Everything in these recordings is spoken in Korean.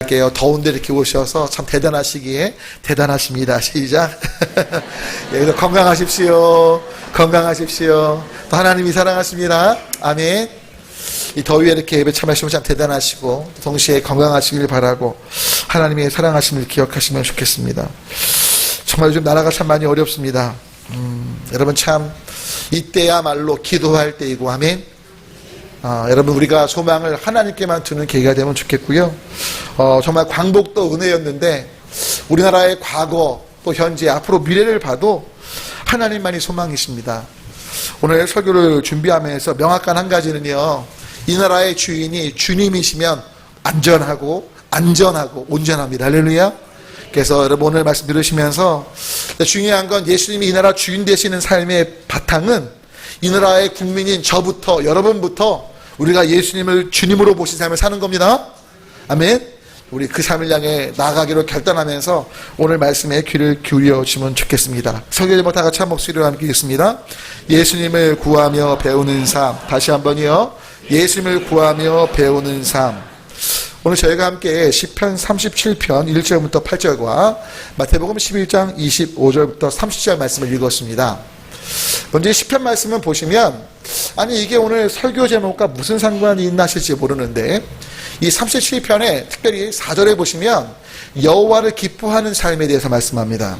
할게요. 더운데 이렇게 오셔서 참 대단하시기에 대단하십니다. 시작. 여기서 건강하십시오. 건강하십시오. 또 하나님이 사랑하십니다. 아멘. 이 더위에 이렇게 예배 참여하시면 참 대단하시고 동시에 건강하시길 바라고 하나님의 사랑하심을 기억하시면 좋겠습니다. 정말 요즘 나라가 참 많이 어렵습니다. 여러분 참 이때야말로 기도할 때이고 아멘. 여러분 우리가 소망을 하나님께만 두는 계기가 되면 좋겠고요. 정말 광복도 은혜였는데 우리나라의 과거 또 현재 앞으로 미래를 봐도 하나님만이 소망이십니다. 오늘 설교를 준비하면서 명확한 한 가지는요, 이 나라의 주인이 주님이시면 안전하고 온전합니다. 할렐루야. 그래서 여러분 오늘 말씀 들으시면서 중요한 건 예수님이 이 나라 주인 되시는 삶의 바탕은 이 나라의 국민인 저부터 여러분부터 우리가 예수님을 주님으로 보신 삶을 사는 겁니다. 아멘. 우리 그 삶을 향해 나아가기로 결단하면서 오늘 말씀에 귀를 기울여주면 좋겠습니다. 설교 제목 다 같이 한 목소리로 함께 읽겠습니다. 예수님을 구하며 배우는 삶. 다시 한번요. 예수님을 구하며 배우는 삶. 오늘 저희가 함께 시편 37편 1절부터 8절과 마태복음 11장 25절부터 30절 말씀을 읽었습니다. 먼저 시편 말씀을 보시면 아니 이게 오늘 설교 제목과 무슨 상관이 있나 하실지 모르는데 이 37편에 특별히 4절에 보시면 여호와를 기뻐하는 삶에 대해서 말씀합니다.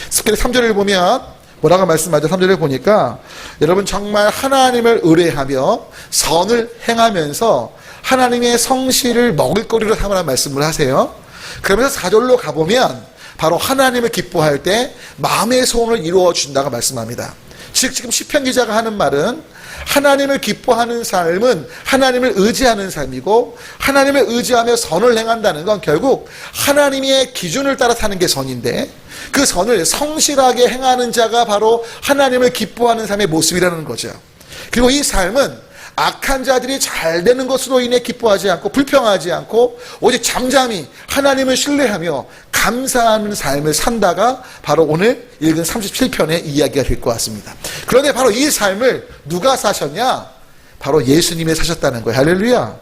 특별히 3절을 보면 뭐라고 말씀하죠? 3절을 보니까 여러분 정말 하나님을 의뢰하며 선을 행하면서 하나님의 성실을 먹을거리로 삼으라는 말씀을 하세요. 그러면서 4절로 가보면 바로 하나님을 기뻐할 때 마음의 소원을 이루어 준다고 말씀합니다. 즉 지금 시편 기자가 하는 말은 하나님을 기뻐하는 삶은 하나님을 의지하는 삶이고 하나님을 의지하며 선을 행한다는 건 결국 하나님의 기준을 따라 사는 게 선인데 그 선을 성실하게 행하는 자가 바로 하나님을 기뻐하는 삶의 모습이라는 거죠. 그리고 이 삶은 악한 자들이 잘 되는 것으로 인해 기뻐하지 않고 불평하지 않고 오직 잠잠히 하나님을 신뢰하며 감사하는 삶을 산다가 바로 오늘 읽은 37편의 이야기가 될 것 같습니다. 그런데 바로 이 삶을 누가 사셨냐? 바로 예수님이 사셨다는 거예요. 할렐루야.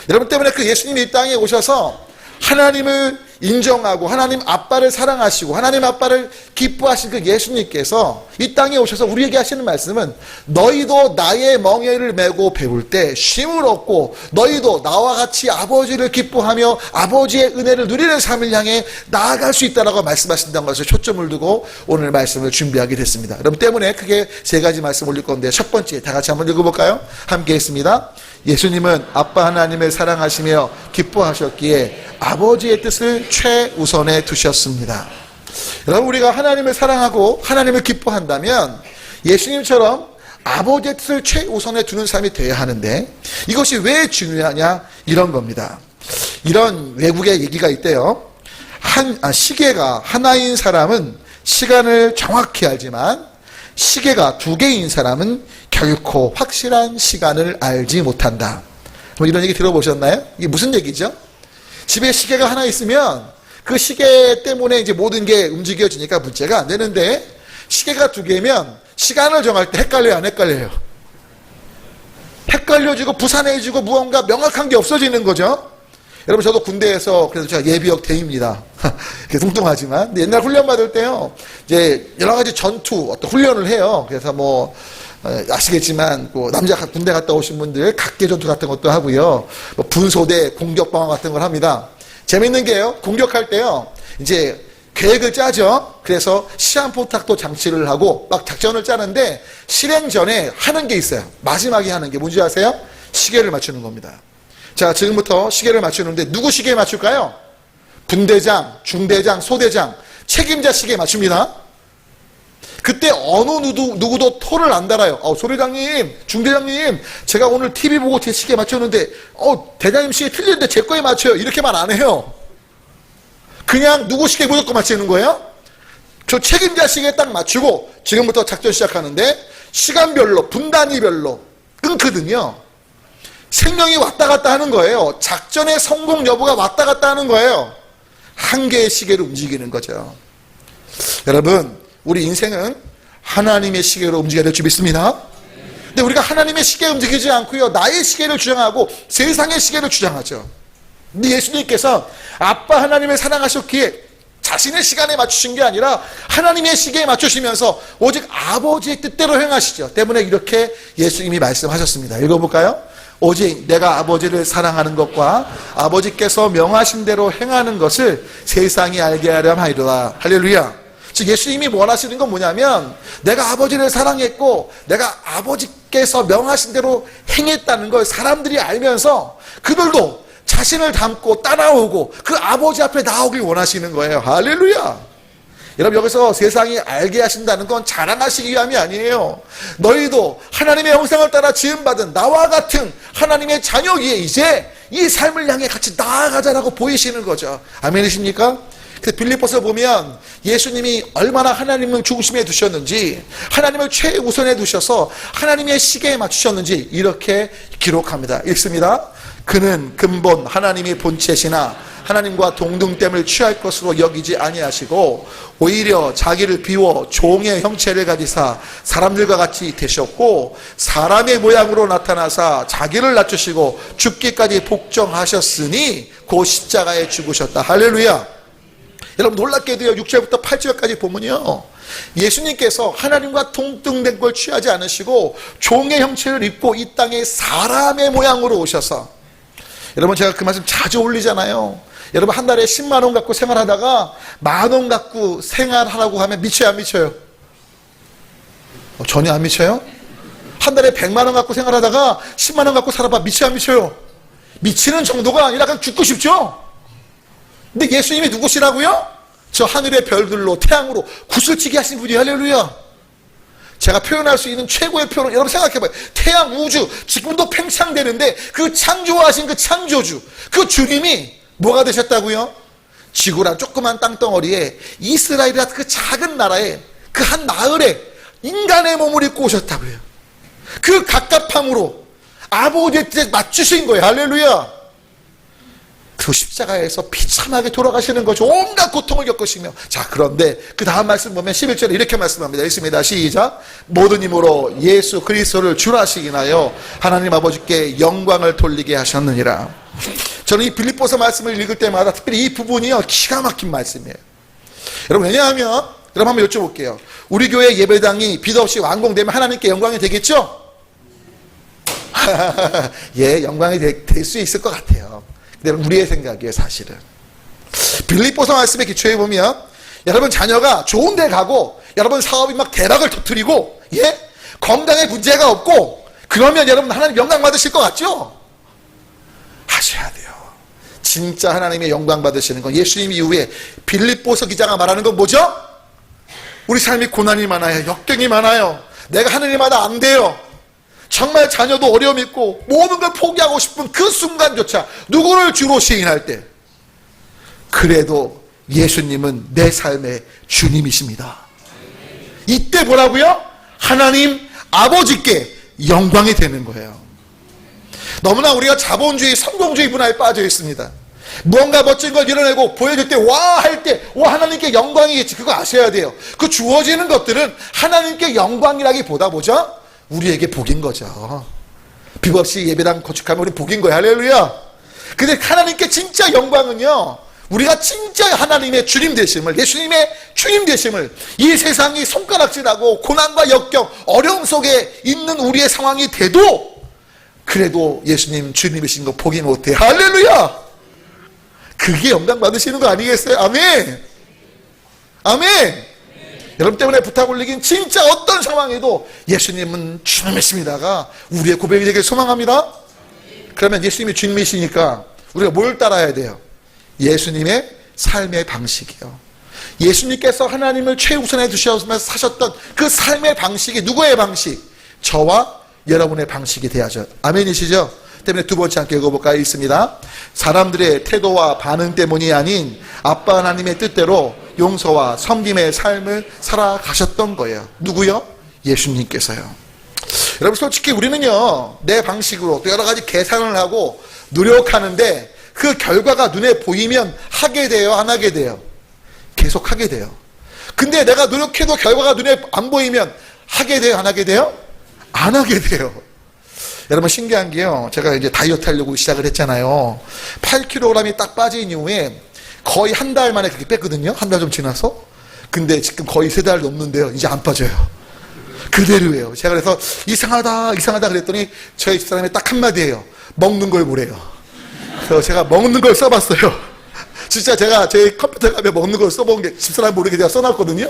여러분 때문에 그 예수님이 이 땅에 오셔서 하나님을 인정하고 하나님 아빠를 사랑하시고 하나님 아빠를 기뻐하신 그 예수님께서 이 땅에 오셔서 우리에게 하시는 말씀은 너희도 나의 멍에를 메고 배울 때 쉼을 얻고 너희도 나와 같이 아버지를 기뻐하며 아버지의 은혜를 누리는 삶을 향해 나아갈 수 있다라고 말씀하신다는 것을 초점을 두고 오늘 말씀을 준비하게 됐습니다. 여러분 때문에 크게 세 가지 말씀 올릴 건데 첫 번째 다 같이 한번 읽어볼까요? 함께 했습니다. 예수님은 아빠 하나님을 사랑하시며 기뻐하셨기에 아버지의 뜻을 최우선에 두셨습니다. 여러분 우리가 하나님을 사랑하고 하나님을 기뻐한다면 예수님처럼 아버지의 뜻을 최우선에 두는 삶이 되어야 하는데 이것이 왜 중요하냐 이런 겁니다. 이런 외국의 얘기가 있대요. 시계가 하나인 사람은 시간을 정확히 알지만 시계가 두 개인 사람은 결코 확실한 시간을 알지 못한다. 이런 얘기 들어보셨나요? 이게 무슨 얘기죠? 집에 시계가 하나 있으면 그 시계 때문에 이제 모든 게 움직여지니까 문제가 안 되는데 시계가 두 개면 시간을 정할 때 헷갈려요, 안 헷갈려요? 헷갈려지고 부산해지고 무언가 명확한 게 없어지는 거죠. 여러분 저도 군대에서 그래서 제가 예비역 대입니다. 뚱뚱하지만 근데 옛날 훈련 받을 때요 이제 여러 가지 전투 어떤 훈련을 해요. 그래서 뭐 아시겠지만 남자 군대 갔다 오신 분들 각계 전투 같은 것도 하고요. 뭐 분소대 공격 방어 같은 걸 합니다. 재밌는 게요. 공격할 때요. 이제 계획을 짜죠. 그래서 시한포탁도 장치를 하고 막 작전을 짜는데 실행 전에 하는 게 있어요. 마지막에 하는 게 뭔지 아세요? 시계를 맞추는 겁니다. 자, 지금부터 시계를 맞추는데 누구 시계에 맞출까요? 분대장, 중대장, 소대장, 책임자 시계에 맞춥니다. 그때 어느 누구도 토를 안 달아요. 소대장님, 중대장님, 제가 오늘 TV 보고 제 시계에 맞췄는데 대장님 시계 틀리는데 제 거에 맞춰요. 이렇게 말 안 해요. 그냥 누구 시계에 무조건 맞추는 거예요. 저 책임자 시계에 딱 맞추고 지금부터 작전 시작하는데 시간별로 분단위별로 끊거든요. 생명이 왔다 갔다 하는 거예요. 작전의 성공 여부가 왔다 갔다 하는 거예요. 한 개의 시계로 움직이는 거죠. 여러분 우리 인생은 하나님의 시계로 움직여야 될 줄 믿습니다. 근데 우리가 하나님의 시계에 움직이지 않고요 나의 시계를 주장하고 세상의 시계를 주장하죠. 근데 예수님께서 아빠 하나님을 사랑하셨기에 자신의 시간에 맞추신 게 아니라 하나님의 시계에 맞추시면서 오직 아버지의 뜻대로 행하시죠. 때문에 이렇게 예수님이 말씀하셨습니다. 읽어볼까요? 오직 내가 아버지를 사랑하는 것과 아버지께서 명하신 대로 행하는 것을 세상이 알게 하려 하리라. 할렐루야. 즉 예수님이 원하시는 건 뭐냐면 내가 아버지를 사랑했고 내가 아버지께서 명하신 대로 행했다는 걸 사람들이 알면서 그들도 자신을 닮고 따라오고 그 아버지 앞에 나오길 원하시는 거예요. 할렐루야. 여러분 여기서 세상이 알게 하신다는 건 자랑하시기 위함이 아니에요. 너희도 하나님의 형상을 따라 지음받은 나와 같은 하나님의 자녀기에 이제 이 삶을 향해 같이 나아가자라고 보이시는 거죠. 아멘이십니까? 그래서 빌립보서 보면 예수님이 얼마나 하나님을 중심에 두셨는지 하나님을 최우선에 두셔서 하나님의 시계에 맞추셨는지 이렇게 기록합니다. 읽습니다. 그는 근본 하나님의 본체시나 하나님과 동등됨을 취할 것으로 여기지 아니하시고 오히려 자기를 비워 종의 형체를 가지사 사람들과 같이 되셨고 사람의 모양으로 나타나사 자기를 낮추시고 죽기까지 복종하셨으니 그 십자가에 죽으셨다. 할렐루야. 여러분 놀랍게도요 6절부터 8절까지 보면요 예수님께서 하나님과 동등된 걸 취하지 않으시고 종의 형체를 입고 이 땅에 사람의 모양으로 오셔서 여러분 제가 그 말씀 자주 올리잖아요. 여러분 한 달에 10만 원 갖고 생활하다가 10,000원 갖고 생활하라고 하면 미쳐요 안 미쳐요? 전혀 안 미쳐요? 한 달에 100만 원 갖고 생활하다가 10만 원 갖고 살아봐 미쳐요 안 미쳐요? 미치는 정도가 아니라 그냥 죽고 싶죠? 근데 예수님이 누구시라고요? 저 하늘의 별들로 태양으로 구슬치게 하신 분이 할렐루야. 제가 표현할 수 있는 최고의 표현 여러분 생각해봐요. 태양 우주 지금도 팽창되는데 그 창조하신 그 창조주 그 주님이 뭐가 되셨다고요? 지구란 조그만 땅덩어리에 이스라엘이라 그 작은 나라에 그 한 마을에 인간의 몸을 입고 오셨다고요. 그 갑갑함으로 아버지의 뜻에 맞추신 거예요. 할렐루야. 그 십자가에서 비참하게 돌아가시는 거죠. 온갖 고통을 겪으시며. 자, 그런데 그 다음 말씀 보면 11절에 이렇게 말씀합니다. 읽습니다. 시작. 모든 힘으로 예수 그리스도를 주라 하시기나요 하나님 아버지께 영광을 돌리게 하셨느니라. 저는 이 빌립보서 말씀을 읽을 때마다 특별히 이 부분이요 기가 막힌 말씀이에요. 여러분 왜냐하면 여러분 한번 여쭤볼게요. 우리 교회 예배당이 비도 없이 완공되면 하나님께 영광이 되겠죠? 예, 영광이 될 수 있을 것 같아요. 우리의 생각이에요 사실은. 빌립보서 말씀에 기초해 보면 여러분 자녀가 좋은 데 가고 여러분 사업이 막 대박을 터뜨리고 예? 건강에 문제가 없고 그러면 여러분 하나님 영광 받으실 것 같죠? 하셔야 돼요. 진짜 하나님의 영광 받으시는 건 예수님 이후에 빌립보서 기자가 말하는 건 뭐죠? 우리 삶이 고난이 많아요. 역경이 많아요. 내가 하느님마다 안 돼요. 정말 자녀도 어려움이 있고 모든 걸 포기하고 싶은 그 순간조차 누구를 주로 시인할 때 그래도 예수님은 내 삶의 주님이십니다. 이때 뭐라고요? 하나님 아버지께 영광이 되는 거예요. 너무나 우리가 자본주의 성공주의 문화에 빠져 있습니다. 무언가 멋진 걸 이뤄내고 보여줄 때 와 할 때 와 하나님께 영광이겠지. 그거 아셔야 돼요. 그 주어지는 것들은 하나님께 영광이라기보다 뭐죠? 우리에게 복인 거죠. 비법 없이 예배당 건축하면 우리 복인 거예요. 할렐루야. 근데 하나님께 진짜 영광은요 우리가 진짜 하나님의 주님 되심을 예수님의 주님 되심을 이 세상이 손가락질하고 고난과 역경 어려움 속에 있는 우리의 상황이 돼도 그래도 예수님 주님이신 거 포기 못해. 할렐루야. 그게 영광 받으시는 거 아니겠어요? 아멘. 아멘. 여러분 때문에 부탁 올리긴 진짜 어떤 상황에도 예수님은 주님이십니다가 우리의 고백이 되길 소망합니다. 그러면 예수님이 주님이시니까 우리가 뭘 따라야 돼요? 예수님의 삶의 방식이요. 예수님께서 하나님을 최우선에 두셔서 사셨던 그 삶의 방식이 누구의 방식? 저와 여러분의 방식이 돼야죠. 아멘이시죠? 때문에 두 번째 함께 읽어볼까요? 있습니다. 사람들의 태도와 반응 때문이 아닌 아빠 하나님의 뜻대로 용서와 섬김의 삶을 살아가셨던 거예요. 누구요? 예수님께서요. 여러분 솔직히 우리는요 내 방식으로 또 여러 가지 계산을 하고 노력하는데 그 결과가 눈에 보이면 하게 돼요? 안 하게 돼요? 계속 하게 돼요. 근데 내가 노력해도 결과가 눈에 안 보이면 하게 돼요? 안 하게 돼요? 안 하게 돼요. 여러분 신기한 게요. 제가 이제 다이어트 하려고 시작을 했잖아요. 8kg이 딱 빠진 이후에 거의 한 달 만에 그렇게 뺐거든요. 한 달 좀 지나서. 근데 지금 거의 3달 넘는데요. 이제 안 빠져요. 그대로예요. 제가 그래서 이상하다 그랬더니 저희 집사람이 딱 한마디예요. 먹는 걸 보래요. 그래서 제가 먹는 걸 써봤어요. 진짜 제가 제 컴퓨터에 가면 먹는 걸 써본 게 집사람 모르게 제가 써놨거든요.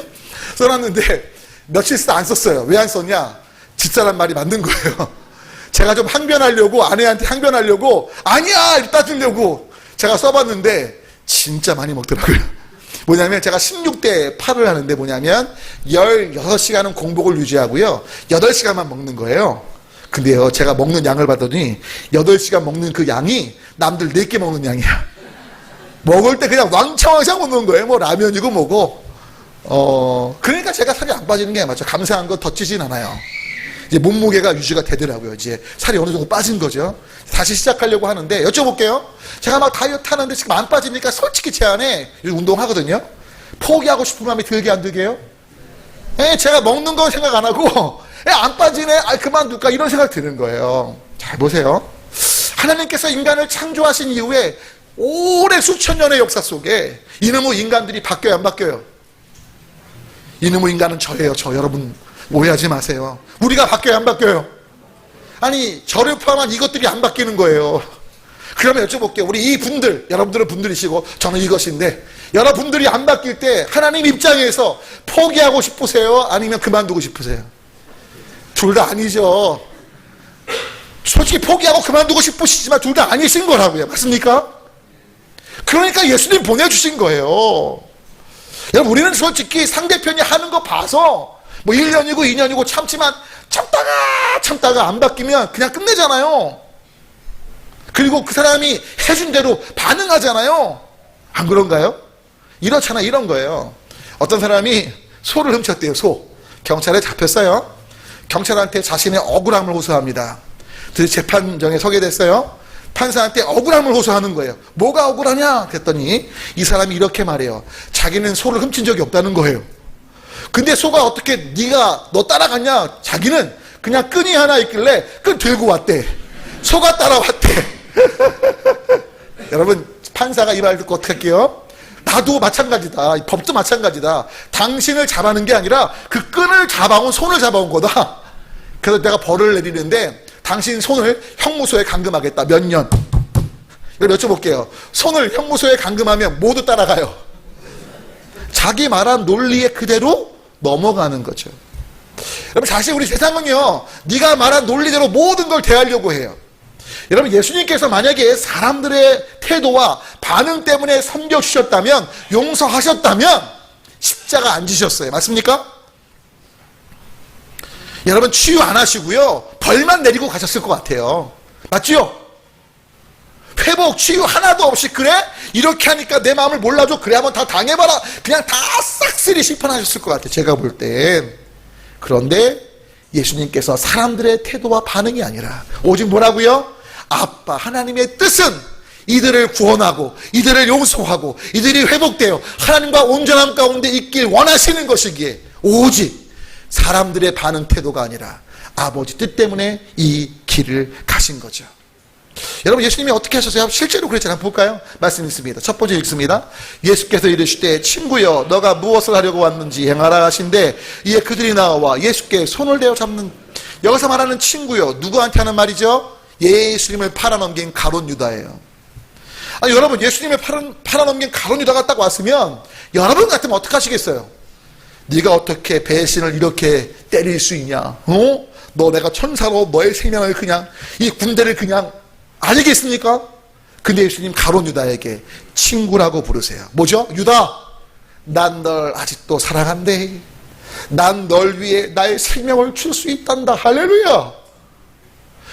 써놨는데 며칠 쓰다 안 썼어요. 왜 안 썼냐? 집사람 말이 맞는 거예요. 제가 좀 항변하려고, 아내한테 항변하려고, 아니야! 이렇게 따지려고 제가 써봤는데 진짜 많이 먹더라고요. 뭐냐면 제가 16대 8을 하는데 뭐냐면 16시간은 공복을 유지하고요. 8시간만 먹는 거예요. 근데요, 제가 먹는 양을 봤더니 8시간 먹는 그 양이 남들 4개 먹는 양이야. 먹을 때 그냥 왕창왕창 먹는 거예요. 뭐 라면이고 뭐고. 그러니까 제가 살이 안 빠지는 게 맞죠. 감사한 거 더 찌진 않아요. 이제 몸무게가 유지가 되더라고요. 이제 살이 어느 정도 빠진 거죠. 다시 시작하려고 하는데 여쭤볼게요. 제가 막 다이어트 하는데 지금 안 빠지니까 솔직히 제 안에 운동하거든요. 포기하고 싶은 마음이 들게 안 들게요? 제가 먹는 거 생각 안 하고 안 빠지네. 그만둘까 이런 생각 드는 거예요. 잘 보세요. 하나님께서 인간을 창조하신 이후에 오래 수천 년의 역사 속에 이놈의 인간들이 바뀌어요, 안 바뀌어요? 이놈의 인간은 저예요. 저. 여러분 오해하지 마세요. 우리가 바뀌어요, 안 바뀌어요? 아니 저를 포함한 이것들이 안 바뀌는 거예요. 그러면 여쭤볼게요. 우리 이 분들, 여러분들은 분들이시고 저는 이것인데, 여러분들이 안 바뀔 때 하나님 입장에서 포기하고 싶으세요? 아니면 그만두고 싶으세요? 둘 다 아니죠. 솔직히 포기하고 그만두고 싶으시지만 둘 다 아니신 거라고요. 맞습니까? 그러니까 예수님 보내주신 거예요. 여러분 우리는 솔직히 상대편이 하는 거 봐서 뭐 1년이고 2년이고 참지만 참다가 안 바뀌면 그냥 끝내잖아요. 그리고 그 사람이 해준 대로 반응하잖아요. 안 그런가요? 이렇잖아. 이런 거예요. 어떤 사람이 소를 훔쳤대요. 소. 경찰에 잡혔어요. 경찰한테 자신의 억울함을 호소합니다. 그래서 재판정에 서게 됐어요. 판사한테 억울함을 호소하는 거예요. 뭐가 억울하냐? 그랬더니 이 사람이 이렇게 말해요. 자기는 소를 훔친 적이 없다는 거예요. 근데 소가 어떻게 너 따라갔냐? 자기는 그냥 끈이 하나 있길래 끈 들고 왔대. 소가 따라왔대. 여러분 판사가 이 말 듣고 어떻게 할게요? 나도 마찬가지다. 법도 마찬가지다. 당신을 잡아는 게 아니라 그 끈을 잡아온 손을 잡아온 거다. 그래서 내가 벌을 내리는데 당신 손을 형무소에 감금하겠다. 몇 년? 이걸 여쭤볼게요. 손을 형무소에 감금하면 모두 따라가요. 자기 말한 논리에 그대로 넘어가는 거죠. 여러분 사실 우리 세상은요, 네가 말한 논리대로 모든 걸 대하려고 해요. 여러분 예수님께서 만약에 사람들의 태도와 반응 때문에 섬겨주셨다면, 용서하셨다면 십자가 안 지셨어요. 맞습니까? 여러분 치유 안 하시고요, 벌만 내리고 가셨을 것 같아요. 맞죠? 회복, 치유 하나도 없이, 그래? 이렇게 하니까 내 마음을 몰라줘. 그래 한번 다 당해봐라. 그냥 다 싹쓸이 심판하셨을 것 같아요. 제가 볼 땐. 그런데 예수님께서 사람들의 태도와 반응이 아니라 오직 뭐라고요? 아빠 하나님의 뜻은 이들을 구원하고 이들을 용서하고 이들이 회복되어 하나님과 온전함 가운데 있길 원하시는 것이기에 오직 사람들의 반응 태도가 아니라 아버지 뜻 때문에 이 길을 가신 거죠. 여러분 예수님이 어떻게 하셨어요? 실제로 그랬잖아요. 볼까요? 말씀 있습니다. 첫 번째 읽습니다. 예수께서 이르시되 친구여 너가 무엇을 하려고 왔는지 행하라 하신대 이에 그들이 나와 예수께 손을 대어 잡는. 여기서 말하는 친구여 누구한테 하는 말이죠? 예수님을 팔아넘긴 가룟 유다예요. 아니 여러분 예수님을 팔아넘긴 가룟 유다가 딱 왔으면 여러분 같으면 어떻게 하시겠어요? 네가 어떻게 배신을 이렇게 때릴 수 있냐? 너 내가 천사로 너의 생명을 그냥 이 군대를 그냥 아니겠습니까? 근데 예수님 가룟 유다에게 친구라고 부르세요. 뭐죠? 유다, 난 널 아직도 사랑한대. 난 널 위해 나의 생명을 줄 수 있단다. 할렐루야.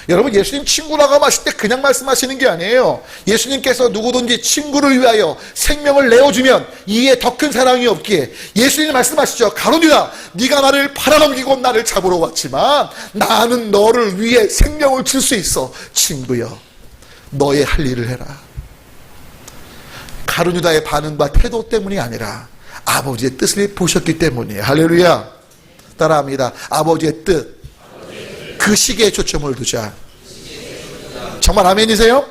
여러분 예수님 친구라고 하실 때 그냥 말씀하시는 게 아니에요. 예수님께서 누구든지 친구를 위하여 생명을 내어주면 이에 더 큰 사랑이 없기에 예수님 말씀하시죠. 가룟 유다, 네가 나를 팔아넘기고 나를 잡으러 왔지만 나는 너를 위해 생명을 줄 수 있어. 친구여 너의 할 일을 해라. 가룟 유다의 반응과 태도 때문이 아니라 아버지의 뜻을 보셨기 때문이에요. 할렐루야. 따라합니다. 아버지의 뜻. 그 시계에 초점을 두자. 정말 아멘이세요?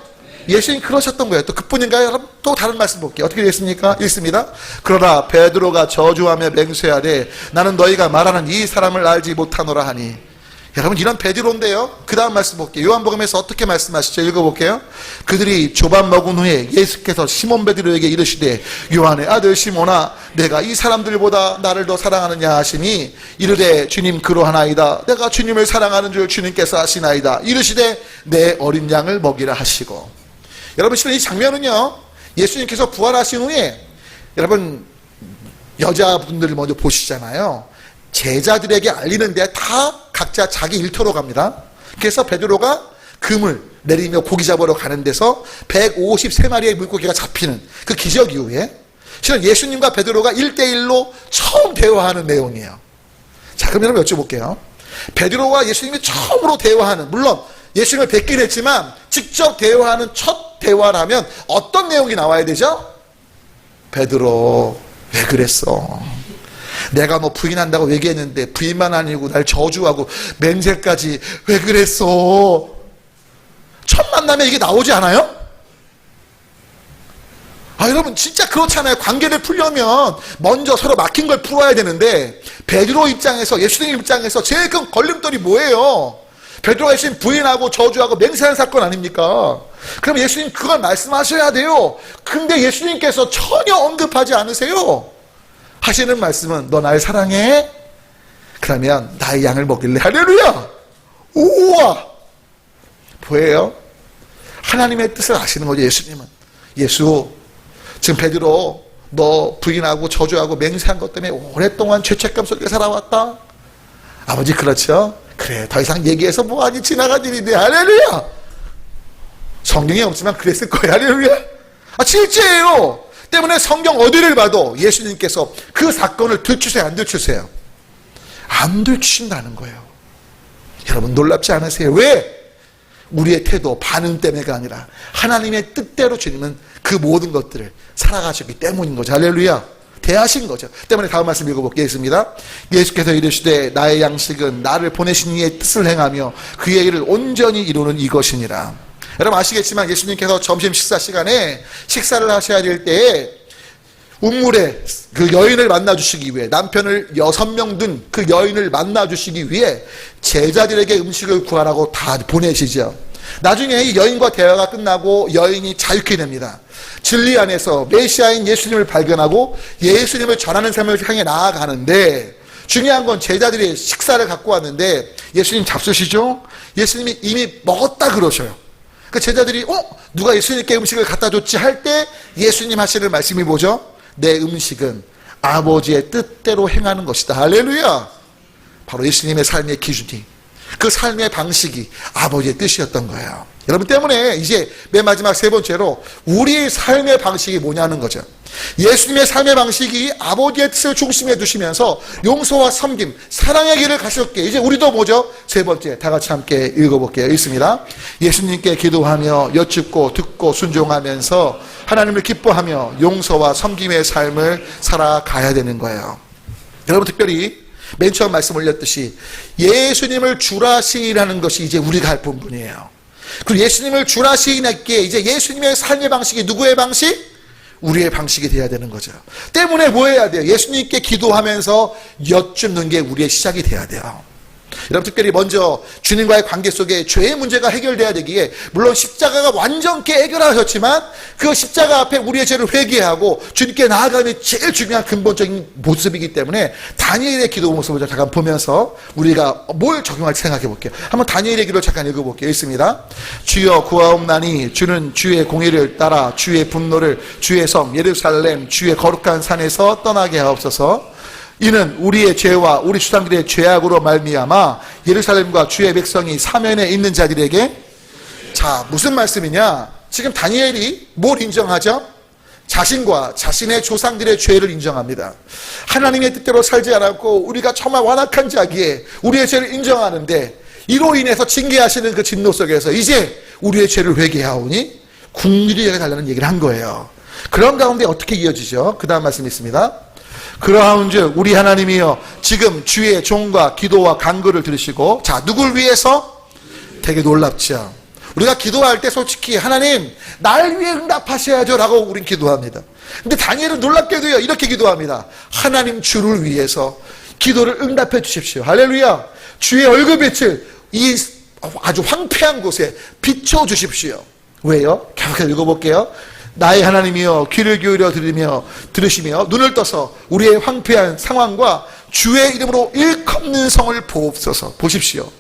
예수님 그러셨던 거예요. 또 그뿐인가요? 여러분 또 다른 말씀 볼게요. 어떻게 되겠습니까? 읽습니다. 그러나 베드로가 저주하며 맹세하되 나는 너희가 말하는 이 사람을 알지 못하노라 하니. 여러분 이런 베드로인데요. 그 다음 말씀 볼게요. 요한복음에서 어떻게 말씀하시죠? 읽어볼게요. 그들이 조밥 먹은 후에 예수께서 시몬 베드로에게 이르시되 요한의 아들 시몬아 내가 이 사람들보다 나를 더 사랑하느냐 하시니 이르되 주님 그러하나이다. 내가 주님을 사랑하는 줄 주님께서 아시나이다. 이르시되 내 어린 양을 먹이라 하시고. 여러분 실은 이 장면은요 예수님께서 부활하신 후에 여러분 여자분들을 먼저 보시잖아요. 제자들에게 알리는데 다 각자 자기 일터로 갑니다. 그래서 베드로가 금을 내리며 고기 잡으러 가는 데서 153마리의 물고기가 잡히는 그 기적 이후에 실은 예수님과 베드로가 1대1로 처음 대화하는 내용이에요. 자, 그럼 여러분 여쭤볼게요. 베드로와 예수님이 처음으로 대화하는, 물론 예수님을 뵙긴 했지만 직접 대화하는 첫 대화라면 어떤 내용이 나와야 되죠? 베드로 왜 그랬어? 내가 너 부인한다고 얘기했는데 부인만 아니고 날 저주하고 맹세까지 왜 그랬어? 첫 만남에 이게 나오지 않아요? 여러분 진짜 그렇잖아요. 관계를 풀려면 먼저 서로 막힌 걸 풀어야 되는데 베드로 입장에서, 예수님 입장에서 제일 큰 걸림돌이 뭐예요? 베드로가 예수님 부인하고 저주하고 맹세한 사건 아닙니까? 그럼 예수님 그걸 말씀하셔야 돼요. 근데 예수님께서 전혀 언급하지 않으세요. 하시는 말씀은 너 날 사랑해? 그러면 나의 양을 먹일래? 할렐루야! 우와! 뭐예요? 하나님의 뜻을 아시는 거죠. 예수님은. 예수 지금 베드로 너 부인하고 저주하고 맹세한 것 때문에 오랫동안 죄책감 속에 살아왔다. 아버지 그렇죠? 그래 더 이상 얘기해서 뭐하니, 지나간 일인데. 할렐루야! 성경에 없지만 그랬을 거예요. 할렐루야! 실제예요. 때문에 성경 어디를 봐도 예수님께서 그 사건을 들추세요, 안 들추세요? 안 들추신다는 거예요. 여러분 놀랍지 않으세요? 왜? 우리의 태도, 반응 때문에가 아니라 하나님의 뜻대로 주님은 그 모든 것들을 살아가셨기 때문인 거죠. 할렐루야. 대하신 거죠. 때문에 다음 말씀 읽어보겠습니다. 예수께서 이르시되 나의 양식은 나를 보내신 이의 뜻을 행하며 그의 일을 온전히 이루는 이것이니라. 여러분 아시겠지만 예수님께서 점심 식사 시간에 식사를 하셔야 될 때에 운물에 그 여인을 만나주시기 위해, 남편을 6명 둔 그 여인을 만나주시기 위해 제자들에게 음식을 구하라고 다 보내시죠. 나중에 이 여인과 대화가 끝나고 여인이 자유케 됩니다. 진리 안에서 메시아인 예수님을 발견하고 예수님을 전하는 삶을 향해 나아가는데, 중요한 건 제자들이 식사를 갖고 왔는데 예수님 잡수시죠? 예수님이 이미 먹었다 그러셔요. 그 제자들이 누가 예수님께 음식을 갖다 줬지 할 때 예수님 하시는 말씀이 뭐죠? 내 음식은 아버지의 뜻대로 행하는 것이다. 할렐루야. 바로 예수님의 삶의 기준이, 그 삶의 방식이 아버지의 뜻이었던 거예요. 여러분 때문에 이제 맨 마지막 세 번째로 우리의 삶의 방식이 뭐냐는 거죠. 예수님의 삶의 방식이 아버지의 뜻을 중심에 두시면서 용서와 섬김, 사랑의 길을 가셨기에 이제 우리도 뭐죠? 세 번째 다 같이 함께 읽어볼게요. 읽습니다. 예수님께 기도하며 여쭙고 듣고 순종하면서 하나님을 기뻐하며 용서와 섬김의 삶을 살아가야 되는 거예요. 여러분 특별히 맨 처음 말씀 올렸듯이 예수님을 주라 시인하는 것이 이제 우리가 할 본분이에요. 그리고 예수님을 주라 시인했기에 이제 예수님의 삶의 방식이 누구의 방식? 우리의 방식이 돼야 되는 거죠. 때문에 뭐 해야 돼요? 예수님께 기도하면서 여쭙는 게 우리의 시작이 돼야 돼요. 여러분 특별히 먼저 주님과의 관계 속에 죄의 문제가 해결돼야 되기에, 물론 십자가가 완전히 해결하셨지만 그 십자가 앞에 우리의 죄를 회개하고 주님께 나아가는 제일 중요한 근본적인 모습이기 때문에 다니엘의 기도 모습을 잠깐 보면서 우리가 뭘 적용할지 생각해 볼게요. 한번 다니엘의 기도를 잠깐 읽어볼게요. 읽습니다. 주여 구하옵나니 주는 주의 공의를 따라 주의 분노를 주의 성 예루살렘 주의 거룩한 산에서 떠나게 하옵소서. 이는 우리의 죄와 우리 조상들의 죄악으로 말미암아 예루살렘과 주의 백성이 사면에 있는 자들에게, 자 무슨 말씀이냐? 지금 다니엘이 뭘 인정하죠? 자신과 자신의 조상들의 죄를 인정합니다. 하나님의 뜻대로 살지 않았고 우리가 정말 완악한 자기에 우리의 죄를 인정하는데, 이로 인해서 징계하시는 그 진노 속에서 이제 우리의 죄를 회개하오니 긍휼히 여겨달라는 얘기를 한 거예요. 그런 가운데 어떻게 이어지죠? 그 다음 말씀이 있습니다. 그러한즉 우리 하나님이여 지금 주의 종과 기도와 간구를 들으시고, 자 누굴 위해서? 되게 놀랍죠. 우리가 기도할 때 솔직히 하나님 날 위해 응답하셔야죠 라고 우린 기도합니다. 근데 다니엘은 놀랍게도요 이렇게 기도합니다. 하나님 주를 위해서 기도를 응답해 주십시오. 할렐루야. 주의 얼굴빛을 이 아주 황폐한 곳에 비춰 주십시오. 왜요? 계속 읽어볼게요. 나의 하나님이여 귀를 기울여 들으시며 눈을 떠서 우리의 황폐한 상황과 주의 이름으로 일컫는 성을 보옵소서. 보십시오.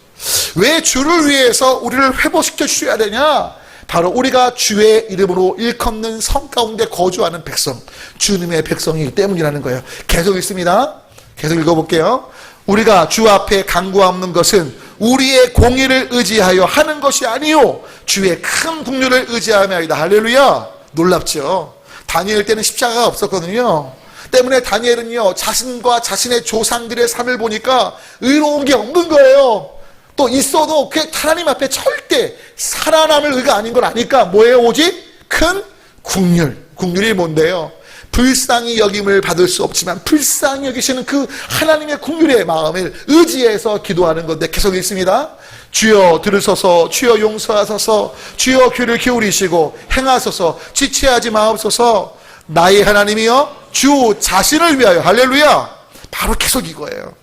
왜 주를 위해서 우리를 회복시켜 주셔야 되냐? 바로 우리가 주의 이름으로 일컫는 성 가운데 거주하는 백성, 주님의 백성이기 때문이라는 거예요. 계속 읽습니다. 계속 읽어볼게요. 우리가 주 앞에 간구하는 것은 우리의 공의를 의지하여 하는 것이 아니요 주의 큰 긍휼을 의지하며이다. 할렐루야. 놀랍죠. 다니엘 때는 십자가가 없었거든요. 때문에 다니엘은요 자신과 자신의 조상들의 삶을 보니까 의로운 게 없는 거예요. 또 있어도 그 하나님 앞에 절대 살아남을 의가 아닌 걸 아니까 뭐예요? 오직 큰 긍휼. 긍휼이 뭔데요? 불쌍히 여김을 받을 수 없지만 불쌍히 여기시는 그 하나님의 긍휼의 마음을 의지해서 기도하는 건데 계속 읽습니다. 주여 들으소서, 주여 용서하소서, 주여 귀를 기울이시고 행하소서, 지체하지 마옵소서. 나의 하나님이여 주 자신을 위하여. 할렐루야. 바로 계속 이거예요.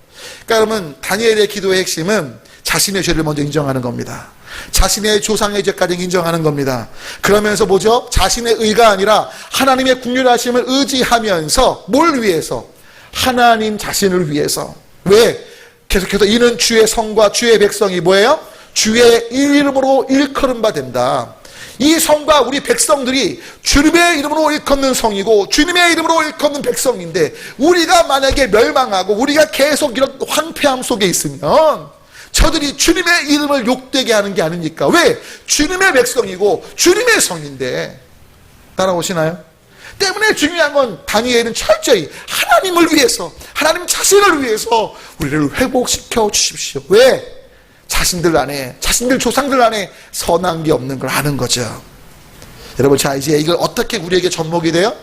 그러니까 여러분 다니엘의 기도의 핵심은 자신의 죄를 먼저 인정하는 겁니다. 자신의 조상의 죄까지 인정하는 겁니다. 그러면서 뭐죠? 자신의 의가 아니라 하나님의 긍휼하심을 의지하면서 뭘 위해서? 하나님 자신을 위해서. 왜? 계속해서 이는 주의 성과 주의 백성이 뭐예요? 주의 이름으로 일컬음 바 된다. 이 성과 우리 백성들이 주님의 이름으로 일컫는 성이고 주님의 이름으로 일컫는 백성인데 우리가 만약에 멸망하고 우리가 계속 이런 황폐함 속에 있으면 저들이 주님의 이름을 욕되게 하는 게 아닙니까? 왜? 주님의 백성이고 주님의 성인데. 따라오시나요? 때문에 중요한 건 다니엘은 철저히 하나님을 위해서, 하나님 자신을 위해서 우리를 회복시켜 주십시오. 왜? 자신들 안에, 자신들 조상들 안에 선한 게 없는 걸 아는 거죠. 여러분, 자 이제 이걸 어떻게 우리에게 접목이 돼요?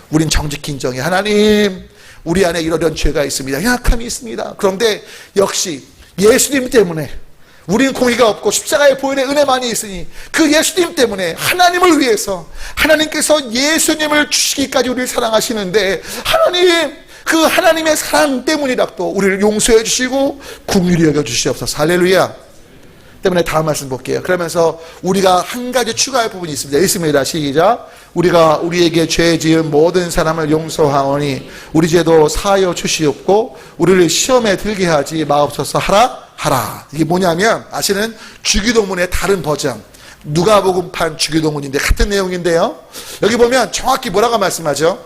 우린 정직히 인정해. 하나님, 우리 안에 이러한 죄가 있습니다. 약함이 있습니다. 그런데 역시 예수님 때문에 우린 공의가 없고 십자가의 보혈의 은혜만이 있으니 그 예수님 때문에 하나님을 위해서 하나님께서 예수님을 주시기까지 우리를 사랑하시는데 하나님, 그 하나님의 사랑 때문이라도 우리를 용서해 주시고 긍휼히 여겨 주시옵소서. 할렐루야. 때문에 다음 말씀 볼게요. 그러면서 우리가 한 가지 추가할 부분이 있습니다. 읽습니다. 시작. 우리가 우리에게 죄 지은 모든 사람을 용서하오니 우리 죄도 사하여 주시옵고 우리를 시험에 들게 하지 마옵소서. 하라. 이게 뭐냐면 아시는 주기도문의 다른 버전, 누가복음판 주기도문인데 같은 내용인데요. 여기 보면 정확히 뭐라고 말씀하죠?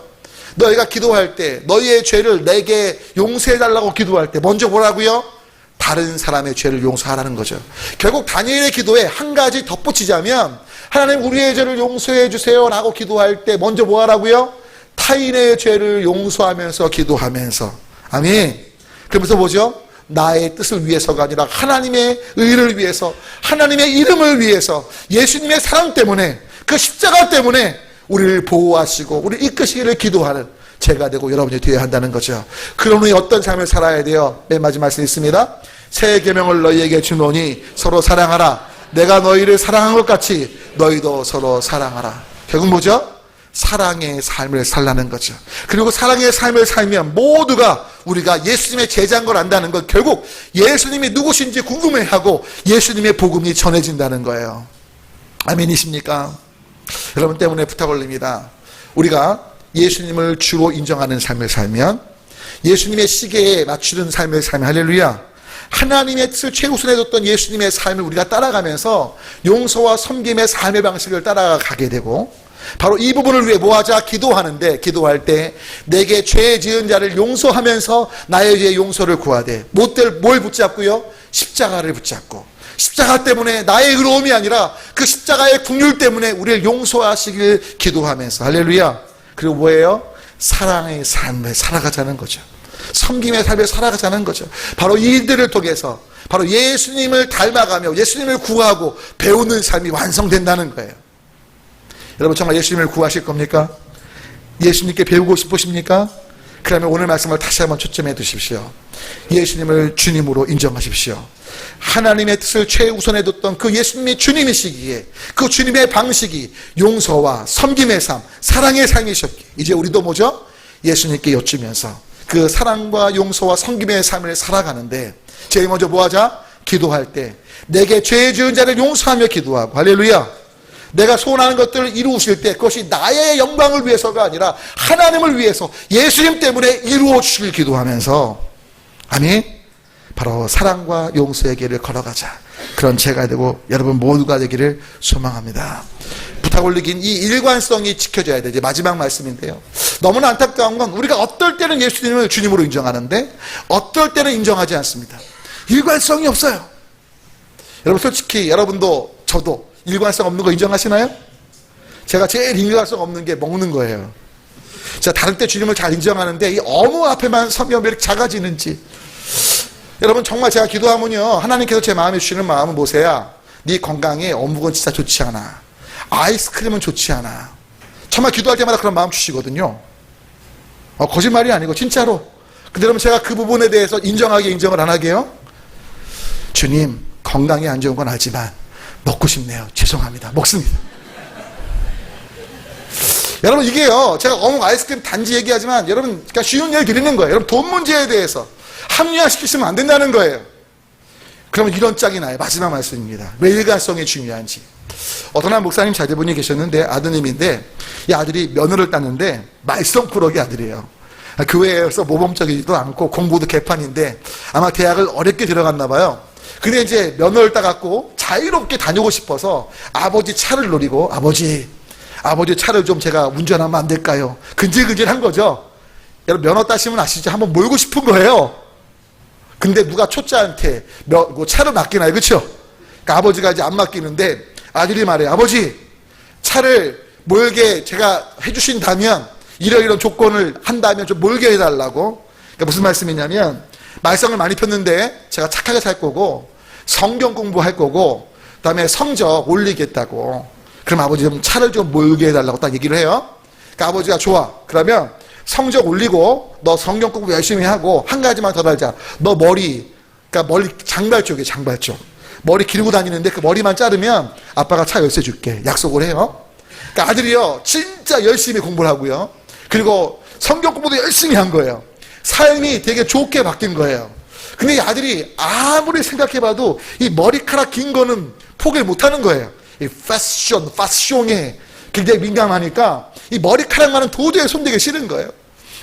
너희가 기도할 때 너희의 죄를 내게 용서해달라고 기도할 때 먼저 뭐라고요? 다른 사람의 죄를 용서하라는 거죠. 결국 다니엘의 기도에 한 가지 덧붙이자면 하나님 우리의 죄를 용서해 주세요 라고 기도할 때 먼저 뭐 하라고요? 타인의 죄를 용서하면서 기도하면서. 아멘. 그러면서 뭐죠? 나의 뜻을 위해서가 아니라 하나님의 의를 위해서, 하나님의 이름을 위해서, 예수님의 사랑 때문에, 그 십자가 때문에 우리를 보호하시고 우리를 이끄시기를 기도하는 제가 되고 여러분이 되어야 한다는 거죠. 그러니 어떤 삶을 살아야 돼요? 맨 마지막 말씀 있습니다. 새 계명을 너희에게 주노니 서로 사랑하라. 내가 너희를 사랑한 것 같이 너희도 서로 사랑하라. 결국 뭐죠? 사랑의 삶을 살라는 거죠. 그리고 사랑의 삶을 살면 모두가 우리가 예수님의 제자인 걸 안다는 건 결국 예수님이 누구신지 궁금해하고 예수님의 복음이 전해진다는 거예요. 아멘이십니까? 여러분 때문에 부탁 올립니다. 우리가 예수님을 주로 인정하는 삶을 살면, 예수님의 시계에 맞추는 삶을 살면, 할렐루야, 하나님의 뜻을 최우선에 뒀던 예수님의 삶을 우리가 따라가면서 용서와 섬김의 삶의 방식을 따라가게 되고, 바로 이 부분을 위해 뭐하자? 기도하는데, 기도할 때 내게 죄 지은 자를 용서하면서 나의 죄 용서를 구하되 뭘 붙잡고요? 십자가를 붙잡고, 십자가 때문에 나의 의로움이 아니라 그 십자가의 긍휼 때문에 우리를 용서하시길 기도하면서, 할렐루야. 그리고 뭐예요? 사랑의 삶을 살아가자는 거죠. 섬김의 삶을 살아가자는 거죠. 바로 이들을 통해서 바로 예수님을 닮아가며 예수님을 구하고 배우는 삶이 완성된다는 거예요. 여러분 정말 예수님을 구하실 겁니까? 예수님께 배우고 싶으십니까? 그러면 오늘 말씀을 다시 한번 초점해 두십시오. 예수님을 주님으로 인정하십시오. 하나님의 뜻을 최우선에 뒀던 그 예수님이 주님이시기에 그 주님의 방식이 용서와 섬김의 삶, 사랑의 삶이셨기에 이제 우리도 뭐죠? 예수님께 여쭈면서 그 사랑과 용서와 섬김의 삶을 살아가는데 제일 먼저 뭐하자? 기도할 때 내게 죄 지은 자를 용서하며 기도하고, 할렐루야, 내가 소원하는 것들을 이루실 때 그것이 나의 영광을 위해서가 아니라 하나님을 위해서 예수님 때문에 이루어 주시길 기도하면서, 아멘, 바로 사랑과 용서의 길을 걸어가자. 그런 제가 되고 여러분 모두가 되기를 소망합니다. 부탁 올리긴 이 일관성이 지켜져야 돼. 이제 마지막 말씀인데요, 너무나 안타까운 건 우리가 어떨 때는 예수님을 주님으로 인정하는데 어떨 때는 인정하지 않습니다. 일관성이 없어요. 여러분 솔직히 여러분도 저도 일관성 없는 거 인정하시나요? 제가 제일 일관성 없는 게 먹는 거예요. 제가 다른 때 주님을 잘 인정하는데 이 어묵 앞에만 서면 왜 이렇게 작아지는지. 여러분 정말 제가 기도하면요, 하나님께서 제 마음에 주시는 마음은 뭐세요? 네 건강에 어묵은 진짜 좋지 않아, 아이스크림은 좋지 않아. 정말 기도할 때마다 그런 마음 주시거든요. 거짓말이 아니고 진짜로. 근데 여러분 제가 그 부분에 대해서 인정을 안 하게요? 주님, 건강에 안 좋은 건 알지만 먹고 싶네요. 죄송합니다. 먹습니다. 여러분 이게요, 제가 어묵 아이스크림 단지 얘기하지만 여러분 그러니까 쉬운 예를 드리는 거예요. 여러분 돈 문제에 대해서 합리화시키시면 안 된다는 거예요. 그러면 이런 짝이 나요. 마지막 말씀입니다. 왜 일관성이 중요한지. 어떤 한 목사님 자제분이 계셨는데 아드님인데 이 아들이 면허를 땄는데 말썽꾸러기 아들이에요. 교회에서 모범적이지도 않고 공부도 개판인데 아마 대학을 어렵게 들어갔나 봐요. 근데 이제 면허를 따갖고 자유롭게 다니고 싶어서 아버지 차를 노리고, 아버지 차를 좀 제가 운전하면 안 될까요? 근질근질한 거죠. 여러분 면허 따시면 아시죠? 한번 몰고 싶은 거예요. 근데 누가 초짜한테 차를 맡기나요? 그렇죠? 그러니까 아버지가 이제 안 맡기는데 아들이 말해요. 아버지, 차를 몰게 제가 해주신다면 이런 조건을 한다면 좀 몰게 해달라고. 그러니까 무슨 말씀이냐면 말썽을 많이 폈는데 제가 착하게 살 거고 성경 공부할 거고 그다음에 성적 올리겠다고. 그럼 아버지 좀 차를 좀 몰게 해달라고 딱 얘기를 해요. 그러니까 아버지가 좋아, 그러면 성적 올리고 너 성경 공부 열심히 하고 한 가지만 더 달자. 너 그러니까 머리 장발 쪽이에요. 장발 쪽 머리 기르고 다니는데 그 머리만 자르면 아빠가 차 열쇠 줄게. 약속을 해요. 그러니까 아들이요 진짜 열심히 공부를 하고요, 그리고 성경 공부도 열심히 한 거예요. 삶이 되게 좋게 바뀐 거예요. 근데 이 아들이 아무리 생각해봐도 이 머리카락 긴 거는 포기를 못하는 거예요. 이 패션에 굉장히 민감하니까 이 머리카락만은 도저히 손대기 싫은 거예요.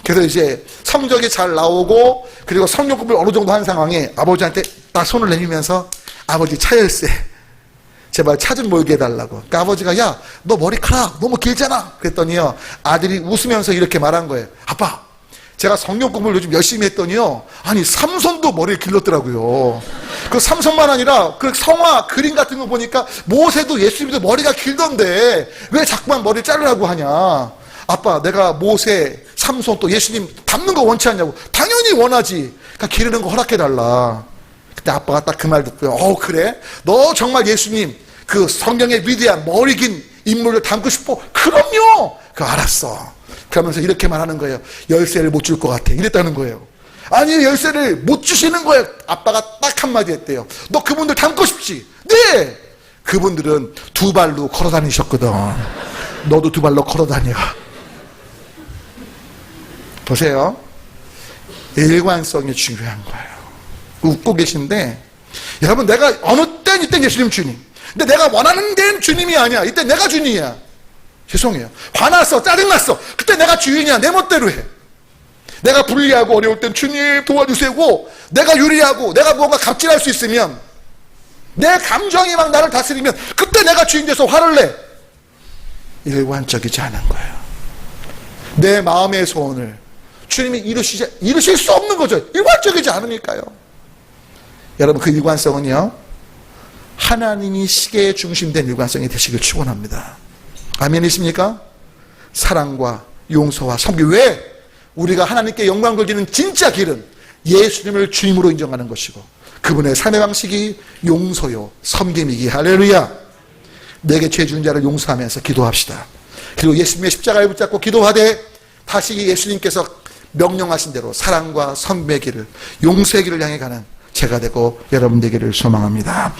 그래서 이제 성적이 잘 나오고 그리고 성경 공부를 어느 정도 한 상황에 아버지한테 딱 손을 내밀면서 아버지 차 열쇠 제발 차 좀 몰게 해달라고. 그러니까 아버지가 야, 너 머리카락 너무 길잖아. 그랬더니요 아들이 웃으면서 이렇게 말한 거예요. 아빠, 제가 성경 공부를 요즘 열심히 했더니요, 아니 삼손도 머리를 길렀더라고요. 그 삼손만 아니라 그 성화 그림 같은 거 보니까 모세도 예수님도 머리가 길던데 왜 자꾸만 머리를 자르라고 하냐. 아빠, 내가 모세, 삼손 또 예수님 닮는 거 원치 않냐고. 당연히 원하지. 그러니까 기르는 거 허락해달라. 그때 아빠가 딱 그 말 듣고요, 그래? 너 정말 예수님 그 성경의 위대한 머리 긴 인물을 닮고 싶어? 그럼요. 알았어. 그러면서 이렇게 말하는 거예요. 열쇠를 못 줄 것 같아. 이랬다는 거예요. 아니 열쇠를 못 주시는 거예요. 아빠가 딱 한마디 했대요. 너 그분들 닮고 싶지? 네. 그분들은 두 발로 걸어 다니셨거든. 너도 두 발로 걸어 다녀. 보세요. 일관성이 중요한 거예요. 웃고 계신데 여러분, 내가 어느 땐 이땐 예수님 주님, 근데 내가 원하는 게 주님이 아니야. 이때 내가 주님이야. 죄송해요. 화났어, 짜증났어. 그때 내가 주인이야. 내 멋대로 해. 내가 불리하고 어려울 땐 주님 도와주세요고, 내가 유리하고 내가 뭔가 갑질할 수 있으면, 내 감정이 막 나를 다스리면 그때 내가 주인 돼서 화를 내. 일관적이지 않은 거예요. 내 마음의 소원을 주님이 이루실 수 없는 거죠. 일관적이지 않으니까요. 여러분, 그 일관성은요, 하나님이 시계에 중심된 일관성이 되시길 축원합니다. 아멘이십니까? 사랑과 용서와 섬김. 왜? 우리가 하나님께 영광 돌리는 진짜 길은 예수님을 주님으로 인정하는 것이고 그분의 삶의 방식이 용서요 섬김이기. 할렐루야. 내게 죄 지은 자를 용서하면서 기도합시다. 그리고 예수님의 십자가를 붙잡고 기도하되 다시 예수님께서 명령하신 대로 사랑과 섬의 길을, 용서의 길을 향해 가는 제가 되고 여러분 되기를 소망합니다.